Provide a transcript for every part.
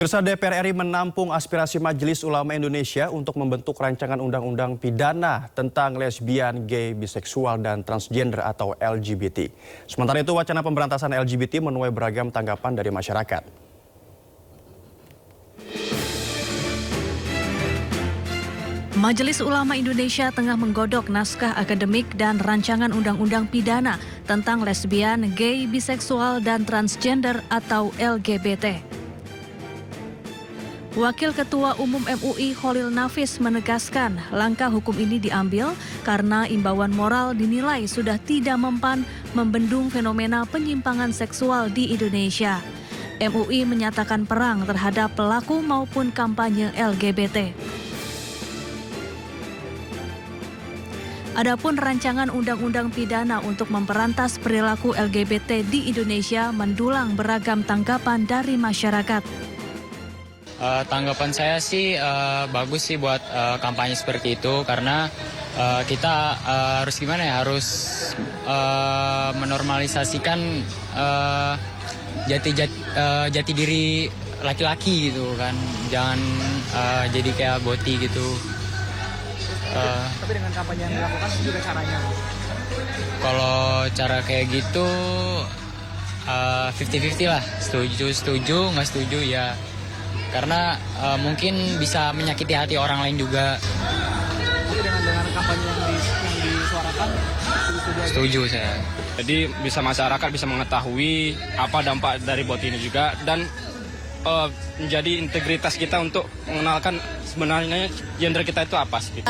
Pemirsa, DPR RI menampung aspirasi Majelis Ulama Indonesia untuk membentuk rancangan undang-undang pidana tentang lesbian, gay, biseksual, dan transgender atau LGBT. Sementara itu, wacana pemberantasan LGBT menuai beragam tanggapan dari masyarakat. Majelis Ulama Indonesia tengah menggodok naskah akademik dan rancangan undang-undang pidana tentang lesbian, gay, biseksual, dan transgender atau LGBT. Wakil Ketua Umum MUI Kholil Nafis menegaskan langkah hukum ini diambil karena imbauan moral dinilai sudah tidak mempan membendung fenomena penyimpangan seksual di Indonesia. MUI menyatakan perang terhadap pelaku maupun kampanye LGBT. Adapun rancangan undang-undang pidana untuk memberantas perilaku LGBT di Indonesia mendulang beragam tanggapan dari masyarakat. Tanggapan saya sih bagus sih buat kampanye seperti itu karena kita harus gimana ya, harus menormalisasikan jati diri laki-laki gitu kan, jangan jadi kayak boti gitu. Tapi dengan kampanye yang dilakukan juga caranya? Kalau cara kayak gitu 50-50 lah, setuju, nggak setuju ya. Karena mungkin bisa menyakiti hati orang lain juga. Tapi dengan kampanye yang disuarakan, Setuju saya. Jadi bisa masyarakat bisa mengetahui apa dampak dari bot ini juga dan menjadi integritas kita untuk mengenalkan sebenarnya gender kita itu apa sih.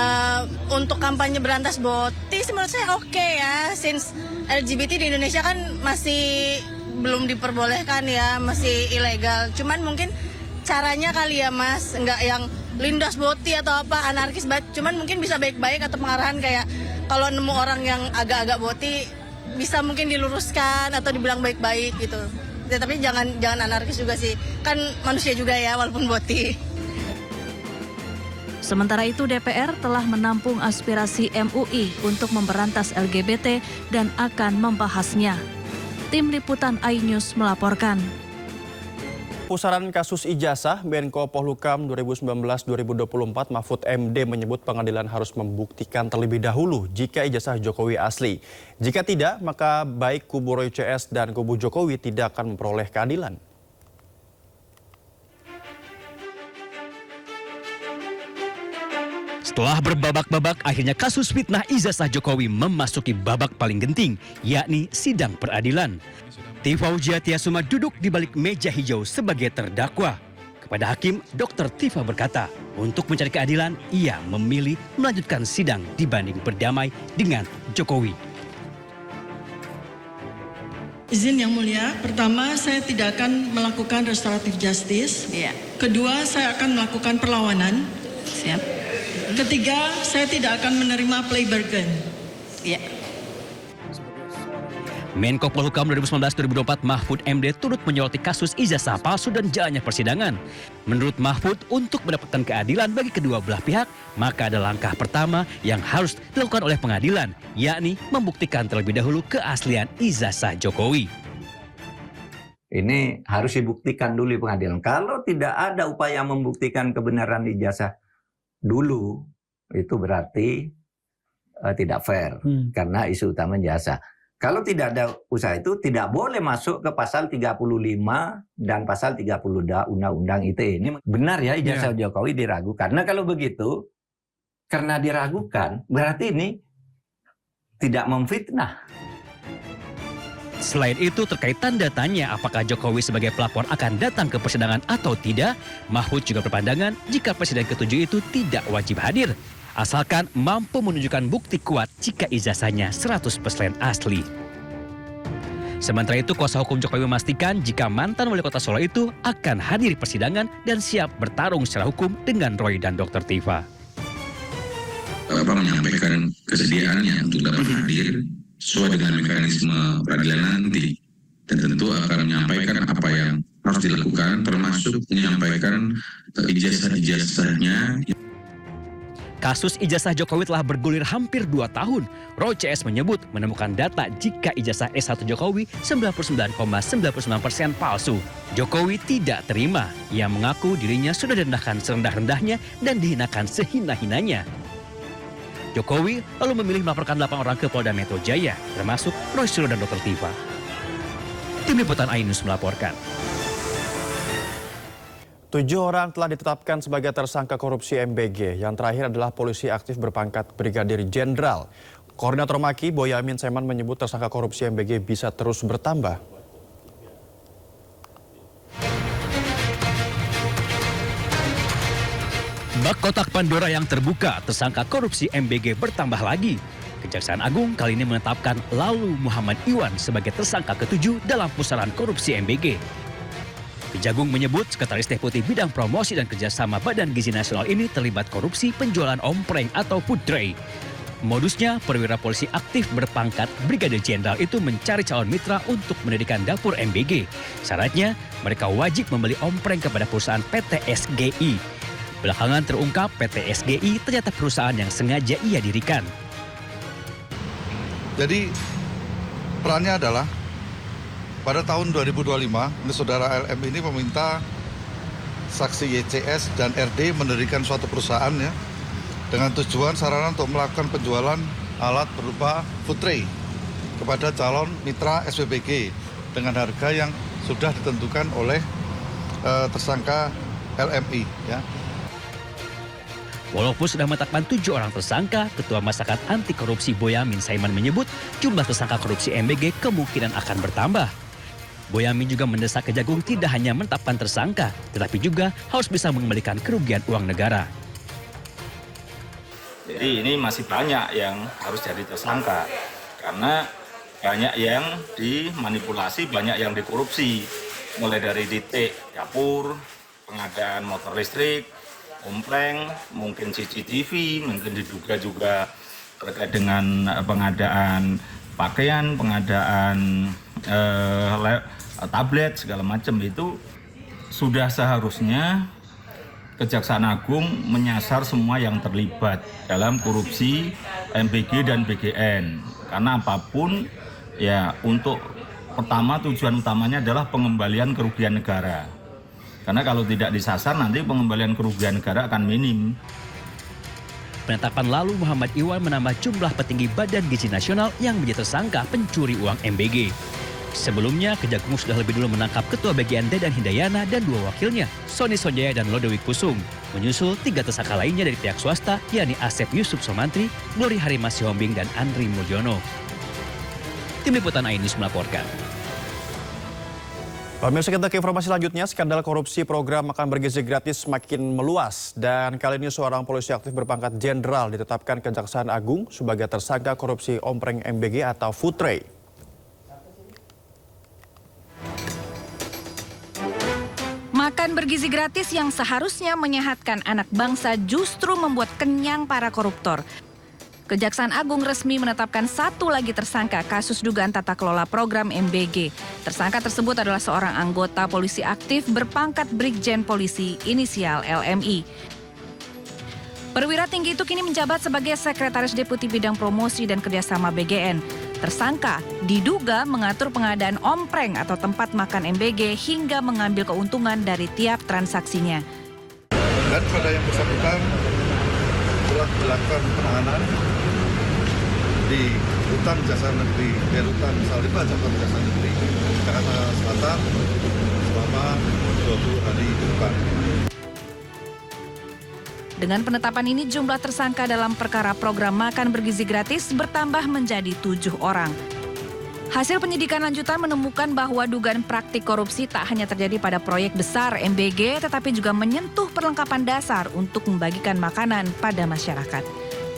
Untuk kampanye berantas boti menurut saya oke ya, since LGBT di Indonesia kan masih belum diperbolehkan ya, masih ilegal. Cuman mungkin caranya kali ya Mas, nggak yang lindas boti atau apa, anarkis banget. Cuman mungkin bisa baik-baik atau pengarahan kayak kalau nemu orang yang agak-agak boti bisa mungkin diluruskan atau dibilang baik-baik gitu. Ya, tapi jangan anarkis juga sih, kan manusia juga ya walaupun boti. Sementara itu DPR telah menampung aspirasi MUI untuk memberantas LGBT dan akan membahasnya. Tim Liputan iNews melaporkan. Pusaran kasus ijazah, Menko Polhukam 2019-2024 Mahfud MD menyebut pengadilan harus membuktikan terlebih dahulu jika ijazah Jokowi asli. Jika tidak, maka baik kubu Roy CS dan kubu Jokowi tidak akan memperoleh keadilan. Setelah berbabak-babak, akhirnya kasus fitnah ijazah Jokowi memasuki babak paling genting, yakni sidang peradilan. Tifauziah Tiasuma duduk di balik meja hijau sebagai terdakwa. Kepada hakim, Dr. Tifa berkata, untuk mencari keadilan, ia memilih melanjutkan sidang dibanding berdamai dengan Jokowi. Izin Yang Mulia, pertama saya tidak akan melakukan restoratif justice. Iya. Kedua, saya akan melakukan perlawanan. Siap. Ketiga, saya tidak akan menerima plea bargain. Iya. Menko Polhukam 2019-2024 Mahfud MD turut menyoroti kasus ijazah palsu dan jalannya persidangan. Menurut Mahfud, untuk mendapatkan keadilan bagi kedua belah pihak, maka ada langkah pertama yang harus dilakukan oleh pengadilan, yakni membuktikan terlebih dahulu keaslian ijazah Jokowi. Ini harus dibuktikan dulu di pengadilan. Kalau tidak ada upaya membuktikan kebenaran ijazah dulu, itu berarti tidak fair karena isu utama jasa. Kalau tidak ada usaha itu tidak boleh masuk ke pasal 35 dan pasal 30 Undang-Undang ITE. Ini benar ya ijazah Jokowi diragukan. Karena kalau begitu, karena diragukan, berarti ini tidak memfitnah. Selain itu, terkait tanda tanya apakah Jokowi sebagai pelapor akan datang ke persidangan atau tidak, Mahfud juga berpandangan jika presiden ketujuh itu tidak wajib hadir, asalkan mampu menunjukkan bukti kuat jika ijazahnya 100% asli. Sementara itu, kuasa hukum Jokowi memastikan jika mantan wali kota Solo itu akan hadir persidangan dan siap bertarung secara hukum dengan Roy dan Dr. Tifa. Bapak menyampaikan kesediaannya untuk dapat hadir sesuai dengan mekanisme peradilan nanti, dan tentu akan menyampaikan apa yang harus dilakukan, termasuk menyampaikan ijazah-ijazahnya. Kasus ijazah Jokowi telah bergulir hampir 2 tahun. ROU CS menyebut menemukan data jika ijazah S1 Jokowi 99,99% palsu. Jokowi tidak terima. Ia mengaku dirinya sudah direndahkan serendah-rendahnya dan dihinakan sehina-hinanya. Jokowi lalu memilih melaporkan 8 orang ke Polda Metro Jaya, termasuk Roy Suryo dan Dr. Tifa. Tim Liputan Ainus melaporkan. 7 orang telah ditetapkan sebagai tersangka korupsi MBG. Yang terakhir adalah polisi aktif berpangkat Brigadir Jenderal. Koordinator Maki, Boyamin Saiman menyebut tersangka korupsi MBG bisa terus bertambah. Bak kotak Pandora yang terbuka, tersangka korupsi MBG bertambah lagi. Kejaksaan Agung kali ini menetapkan Lalu Muhammad Iwan sebagai tersangka ke-7 dalam pusaran korupsi MBG. Kejagung menyebut Sekretaris Deputi Bidang Promosi dan Kerjasama Badan Gizi Nasional ini terlibat korupsi penjualan ompreng atau food tray. Modusnya, perwira polisi aktif berpangkat Brigadir Jenderal itu mencari calon mitra untuk mendirikan dapur MBG. Syaratnya, mereka wajib membeli ompreng kepada perusahaan PT SGI. Belakangan terungkap PT SGI ternyata perusahaan yang sengaja ia dirikan. Jadi, perannya adalah pada tahun 2025, saudara LM ini meminta saksi YCS dan RD mendirikan suatu perusahaan ya, dengan tujuan sarana untuk melakukan penjualan alat berupa food tray kepada calon mitra SPBG dengan harga yang sudah ditentukan oleh tersangka LMI. Ya. Walaupun sudah menetapkan 7 orang tersangka, Ketua Masyarakat Anti Korupsi Boyamin Saiman menyebut jumlah tersangka korupsi MBG kemungkinan akan bertambah. Boyamin juga mendesak Kejagung tidak hanya menetapkan tersangka, tetapi juga harus bisa mengembalikan kerugian uang negara. Jadi ini masih banyak yang harus jadi tersangka, karena banyak yang dimanipulasi, banyak yang dikorupsi. Mulai dari titik dapur, pengadaan motor listrik, ompreng, mungkin CCTV, mungkin diduga juga terkait dengan pengadaan pakaian, pengadaan tablet segala macam. Itu sudah seharusnya Kejaksaan Agung menyasar semua yang terlibat dalam korupsi MBG dan BGN. Karena apapun ya, untuk pertama tujuan utamanya adalah pengembalian kerugian negara. Karena kalau tidak disasar nanti pengembalian kerugian negara akan minim. Penetapan Lalu Muhammad Iwan menambah jumlah petinggi Badan Gizi Nasional yang menjadi tersangka pencuri uang MBG. Sebelumnya, Kejagung sudah lebih dulu menangkap Ketua BGN Dedan Hindayana dan 2 wakilnya, Sony Sonjaya dan Lodewijk Pusung. Menyusul 3 tersangka lainnya dari pihak swasta, yakni Asep Yusuf Somantri, Glory Harimah Sihombing, dan Andri Mulyono. Tim Liputan Ainus melaporkan. Pemirsa, kita ke informasi selanjutnya. Skandal korupsi program makan bergizi gratis semakin meluas. Dan kali ini seorang polisi aktif berpangkat jenderal ditetapkan Kejaksaan Agung sebagai tersangka korupsi ompreng MBG atau food tray. Makan bergizi gratis yang seharusnya menyehatkan anak bangsa justru membuat kenyang para koruptor. Kejaksaan Agung resmi menetapkan 1 lagi tersangka kasus dugaan tata kelola program MBG. Tersangka tersebut adalah seorang anggota polisi aktif berpangkat Brigjen Polisi inisial LMI. Perwira tinggi itu kini menjabat sebagai Sekretaris Deputi Bidang Promosi dan Kerjasama BGN. Tersangka diduga mengatur pengadaan ompreng atau tempat makan MBG hingga mengambil keuntungan dari tiap transaksinya. Dan pada yang bersangkutan telah dilakukan penahanan di Rutan Jasa Negeri, Rutan Salimba Jasa Negeri, Jakarta Selatan selama 20 hari ke depan. Dengan penetapan ini, jumlah tersangka dalam perkara program makan bergizi gratis bertambah menjadi 7 orang. Hasil penyidikan lanjutan menemukan bahwa dugaan praktik korupsi tak hanya terjadi pada proyek besar MBG, tetapi juga menyentuh perlengkapan dasar untuk membagikan makanan pada masyarakat.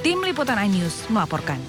Tim Liputan iNews melaporkan.